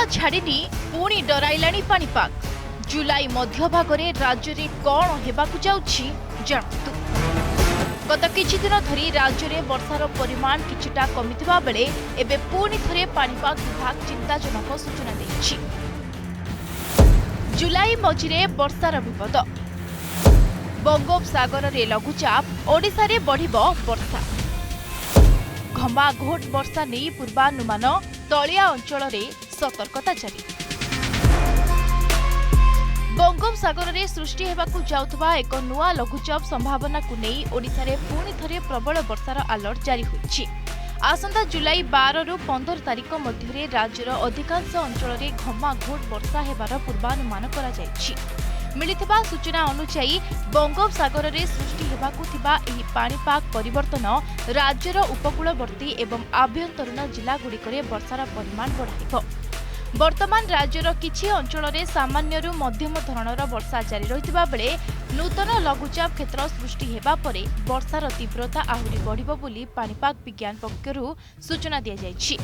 निद छाड़िनी पुणी डराइलाणी पाणीपाग। जुलाई मध्य भागरे राज्य रे कौन हेबाकु जाउछि जानतु। गत किछि दिन धरी राज्य रे वर्षार परिमाण किछिटा कमिथिबा बेले एबे पुणी थरे पाणीपाग विभाग चिंताजनक सूचना दैछि। जुलाई मझिरे वर्षार विपद। बंगोपसागर रे लघुचाप ओडिशा रे बढ़िबो वर्षा। घमाघोट वर्षा नहीं पूर्वानुमान तलिया अंचल रे सतर्कता जारी। बंगोपसागर रे सृष्टि हेबाकु जाउथबा एक नुआ लघुचाप संभावना को नहीं ओडिशा रे पुणी थरे प्रबल वर्षार अलर्ट जारी होइछि। आसंता जुलाई 12 रु 15 तारिख मध्य राज्यर अधिकांश अंचल रे घमाघोट वर्षा हेबार पूर्वानुमान करा जायछि। मिलिथिबा सूचना अनुसार बंगोपसागर रे सृष्टि हेबाकु थिबा एही पाणीपाग परिवर्तन राज्यर उपकूलवर्ती एवं आभ्यंतरीण जिला गुड़िकरे वर्षार परिमाण बढ़ाइब। वर्तमान राज्यर किछि अंचल रे सामान्यरु मध्यम धरणर वर्षा जारी रहितबा बेले नूतन लघुचाप क्षेत्र सृष्टि हेबा परे वर्षार तीव्रता आहुरी बढ़िबो बोली पाणीपाग विज्ञान पक्षरु सूचना दिया जायछि।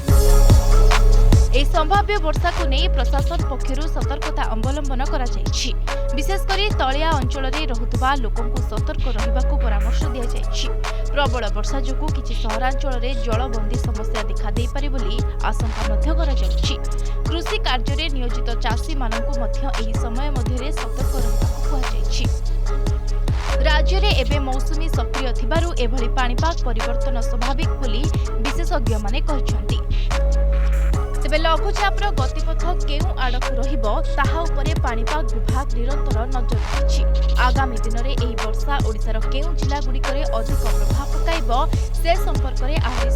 ए संभाव्य वर्षा को नहीं प्रशासन पक्षरु सतर्कता अवलंबन करा जायछि। विशेषकर तलिया अंचल रे रहुतबा लोकंकु सतर्क रहिबाकु परामर्श दिया जायछि। प्रबल वर्षा जोगु किछि सहरांचल रे जलबंदी समस्या देखा देई पारे बोली आशंका मध्य करा जायछि। कृषि कार्य रे नियोजित चाषी माननकु मध्य एही समय मध्य रे सतर्क रहिबाकु कुहा जायछि। राज्य रे एबे मौसुमी सक्रिय थिबारु एभली पाणीपाग परिवर्तन स्वाभाविक बोली विशेषज्ञ माने कहिसंती। तेबे लघुचापर गतिपथ केउ आड़कु रहिबो ताहा उपरे पाणीपाग विभाग निरंतर नजर रखिछि। आगामी दिन में एही वर्षा ओडिशार केउ जिला गुड़िकरे अधिक प्रभाव पकाइबो से संपर्क में आहरी